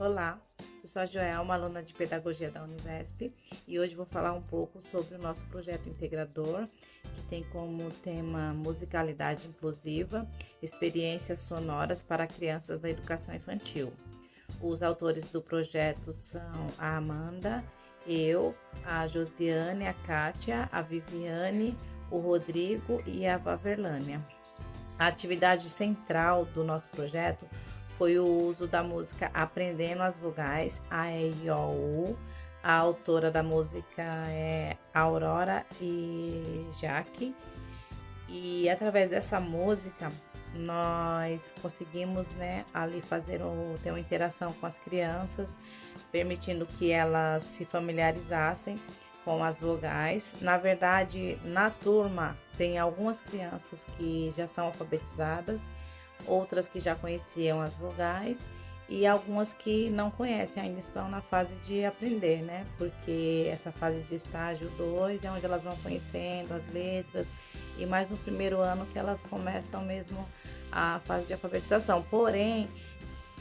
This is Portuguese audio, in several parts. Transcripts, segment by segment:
Olá, eu sou a Joelma, aluna de Pedagogia da Univesp, e hoje vou falar um pouco sobre o nosso projeto integrador, que tem como tema musicalidade inclusiva, experiências sonoras para crianças da educação infantil. Os autores do projeto são a Amanda, eu, a Josiane, a Kátia, a Viviane, o Rodrigo e a Vaverlânia. A atividade central do nosso projeto foi o uso da música Aprendendo as Vogais, A, E, I, O, U. A autora da música é Aurora e Jaque. E através dessa música, nós conseguimos, ali ter uma interação com as crianças, permitindo que elas se familiarizassem com as vogais. Na verdade, na turma tem algumas crianças que já são alfabetizadas, outras que já conheciam as vogais e algumas que não conhecem, ainda estão na fase de aprender, né? Porque essa fase de estágio 2 é onde elas vão conhecendo as letras e mais no primeiro ano que elas começam mesmo a fase de alfabetização. Porém,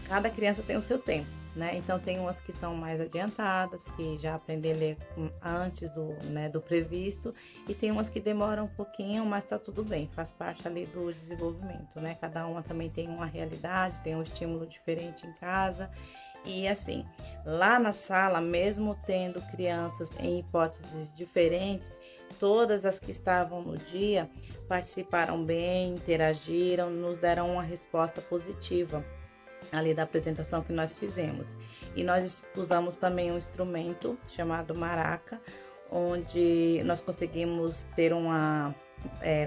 cada criança tem o seu tempo, né? Então tem umas que são mais adiantadas, que já aprendem a ler antes do previsto, e tem umas que demoram um pouquinho, mas tá tudo bem, faz parte ali do desenvolvimento, né? Cada uma também tem uma realidade, tem um estímulo diferente em casa. E assim, lá na sala, mesmo tendo crianças em hipóteses diferentes, todas as que estavam no dia participaram bem, interagiram, nos deram uma resposta positiva ali da apresentação que nós fizemos. E nós usamos também um instrumento chamado maraca, onde nós conseguimos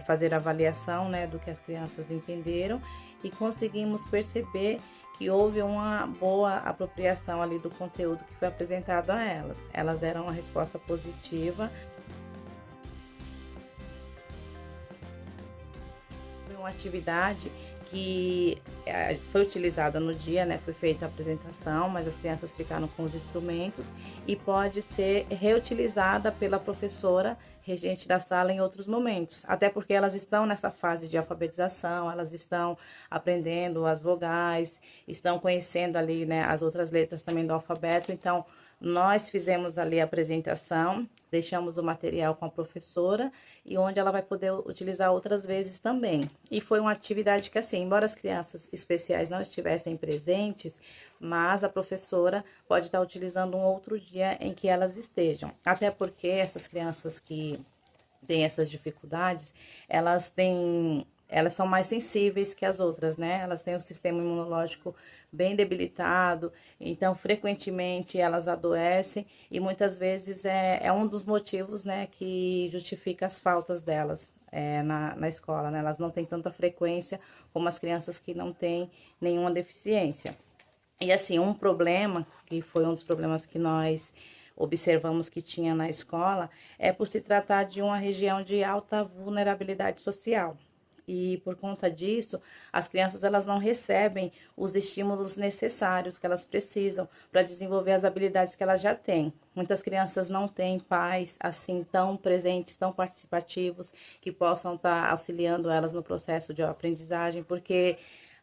fazer a avaliação, né, do que as crianças entenderam e conseguimos perceber que houve uma boa apropriação ali do conteúdo que foi apresentado a elas. Elas deram uma resposta positiva. Foi uma atividade que foi utilizada no dia, né? Foi feita a apresentação, mas as crianças ficaram com os instrumentos e pode ser reutilizada pela professora regente da sala em outros momentos, até porque elas estão nessa fase de alfabetização, elas estão aprendendo as vogais, estão conhecendo ali, né, as outras letras também do alfabeto. Então nós fizemos ali a apresentação, deixamos o material com a professora e onde ela vai poder utilizar outras vezes também. E foi uma atividade que, assim, embora as crianças especiais não estivessem presentes, mas a professora pode estar utilizando um outro dia em que elas estejam. Até porque essas crianças que têm essas dificuldades, elas são mais sensíveis que as outras, né? Elas têm um sistema imunológico bem debilitado, então frequentemente elas adoecem e muitas vezes é um dos motivos, né, que justifica as faltas delas na escola, né? Elas não têm tanta frequência como as crianças que não têm nenhuma deficiência. E assim, um problema, que foi um dos problemas que nós observamos que tinha na escola, é por se tratar de uma região de alta vulnerabilidade social. E por conta disso, as crianças elas não recebem os estímulos necessários que elas precisam para desenvolver as habilidades que elas já têm. Muitas crianças não têm pais assim tão presentes, tão participativos, que possam estar auxiliando elas no processo de aprendizagem, porque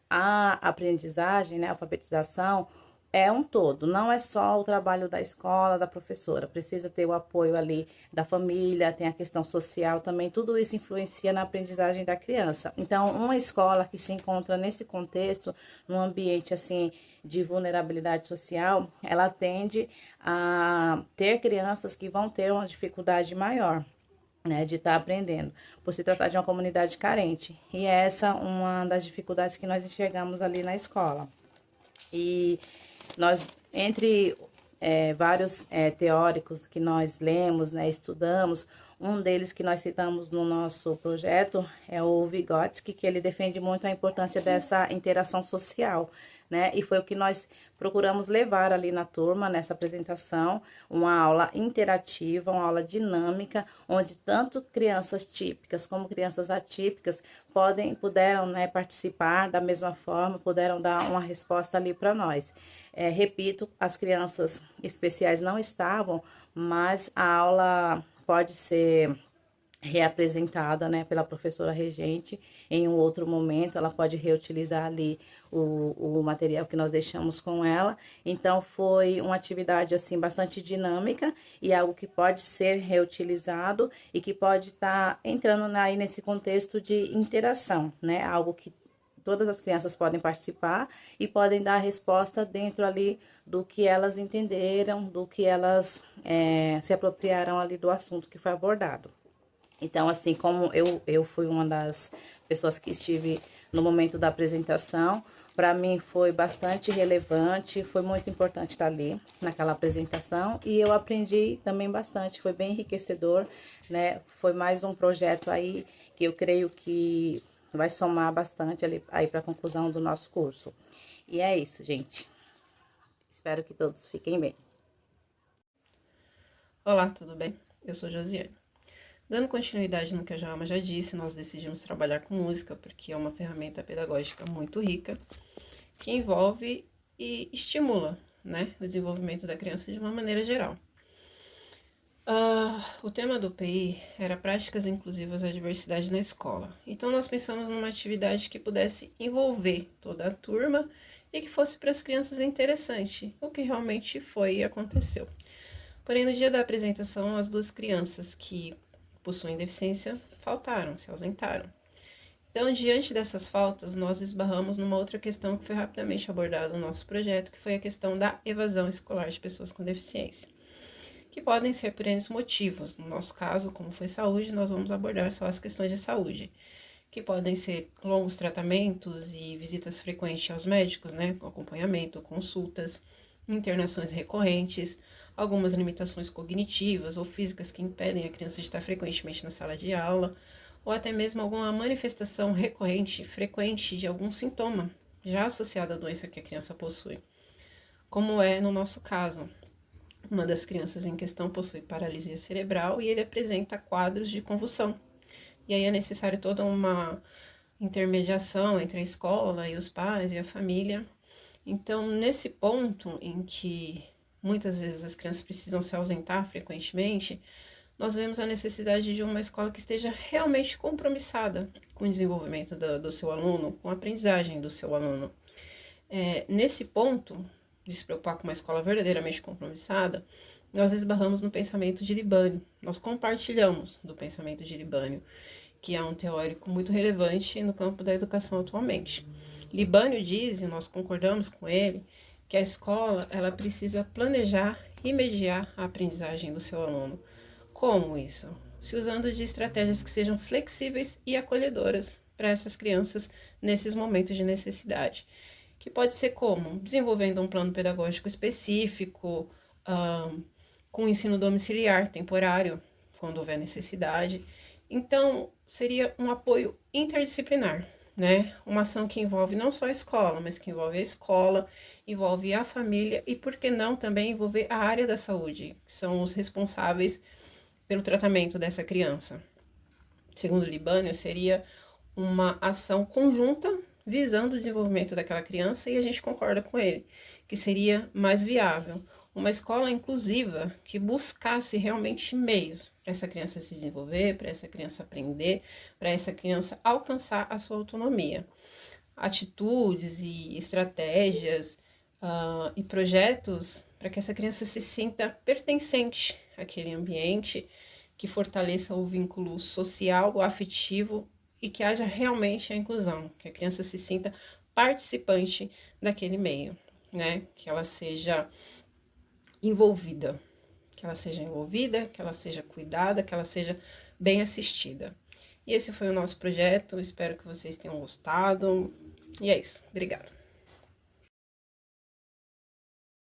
a aprendizagem, né, a alfabetização, é um todo, não é só o trabalho da escola, da professora, precisa ter o apoio ali da família, tem a questão social também, tudo isso influencia na aprendizagem da criança. Então, uma escola que se encontra nesse contexto, num ambiente assim de vulnerabilidade social, ela tende a ter crianças que vão ter uma dificuldade maior, né, de estar aprendendo, por se tratar de uma comunidade carente. E essa é uma das dificuldades que nós enxergamos ali na escola. E nós, entre vários teóricos que nós lemos, né, estudamos, um deles que nós citamos no nosso projeto é o Vygotsky, que ele defende muito a importância dessa interação social, né? E foi o que nós procuramos levar ali na turma, nessa apresentação, uma aula interativa, uma aula dinâmica, onde tanto crianças típicas como crianças atípicas puderam, né, participar da mesma forma, puderam dar uma resposta ali para nós. Repito, as crianças especiais não estavam, mas a aula pode ser reapresentada, né, pela professora regente em um outro momento. Ela pode reutilizar ali o material que nós deixamos com ela. Então, foi uma atividade, assim, bastante dinâmica e algo que pode ser reutilizado e que pode estar entrando aí nesse contexto de interação, né, algo que todas as crianças podem participar e podem dar a resposta dentro ali do que elas entenderam, do que elas se apropriaram ali do assunto que foi abordado. Então, assim, como eu fui uma das pessoas que estive no momento da apresentação, para mim foi bastante relevante, foi muito importante estar ali naquela apresentação e eu aprendi também bastante, foi bem enriquecedor, né? Foi mais um projeto aí que eu creio que vai somar bastante ali, aí para a conclusão do nosso curso. E é isso, gente. Espero que todos fiquem bem. Olá, tudo bem? Eu sou Josiane. Dando continuidade no que a Joelma já disse, nós decidimos trabalhar com música porque é uma ferramenta pedagógica muito rica que envolve e estimula, né, o desenvolvimento da criança de uma maneira geral. O tema do PI era Práticas Inclusivas à Diversidade na Escola. Então, nós pensamos numa atividade que pudesse envolver toda a turma e que fosse para as crianças interessante, o que realmente foi e aconteceu. Porém, no dia da apresentação, as duas crianças que possuem deficiência faltaram, se ausentaram. Então, diante dessas faltas, nós esbarramos numa outra questão que foi rapidamente abordada no nosso projeto, que foi a questão da evasão escolar de pessoas com deficiência, que podem ser por N motivos. No nosso caso, como foi saúde, nós vamos abordar só as questões de saúde, que podem ser longos tratamentos e visitas frequentes aos médicos, né, com acompanhamento, consultas, internações recorrentes, algumas limitações cognitivas ou físicas que impedem a criança de estar frequentemente na sala de aula, ou até mesmo alguma manifestação recorrente, frequente de algum sintoma já associado à doença que a criança possui, como é no nosso caso. Uma das crianças em questão possui paralisia cerebral e ele apresenta quadros de convulsão. E aí é necessário toda uma intermediação entre a escola e os pais e a família. Então, nesse ponto em que muitas vezes as crianças precisam se ausentar frequentemente, nós vemos a necessidade de uma escola que esteja realmente compromissada com o desenvolvimento do seu aluno, com a aprendizagem do seu aluno. Nesse ponto, de se preocupar com uma escola verdadeiramente compromissada, nós esbarramos no pensamento de Libânio. Nós compartilhamos do pensamento de Libânio, que é um teórico muito relevante no campo da educação atualmente. Libânio diz, e nós concordamos com ele, que a escola ela precisa planejar e mediar a aprendizagem do seu aluno. Como isso? Se usando de estratégias que sejam flexíveis e acolhedoras para essas crianças nesses momentos de necessidade. Que pode ser como? Desenvolvendo um plano pedagógico específico, com ensino domiciliar temporário, quando houver necessidade. Então, seria um apoio interdisciplinar, né? Uma ação que envolve não só a escola, mas que envolve a escola, envolve a família e, por que não, também envolver a área da saúde, que são os responsáveis pelo tratamento dessa criança. Segundo Libânio, seria uma ação conjunta visando o desenvolvimento daquela criança e a gente concorda com ele, que seria mais viável. Uma escola inclusiva que buscasse realmente meios para essa criança se desenvolver, para essa criança aprender, para essa criança alcançar a sua autonomia. Atitudes e estratégias e projetos para que essa criança se sinta pertencente àquele ambiente, que fortaleça o vínculo social, afetivo e que haja realmente a inclusão, que a criança se sinta participante daquele meio, né? Que ela seja envolvida, que ela seja cuidada, que ela seja bem assistida. E esse foi o nosso projeto, espero que vocês tenham gostado. E é isso, obrigada.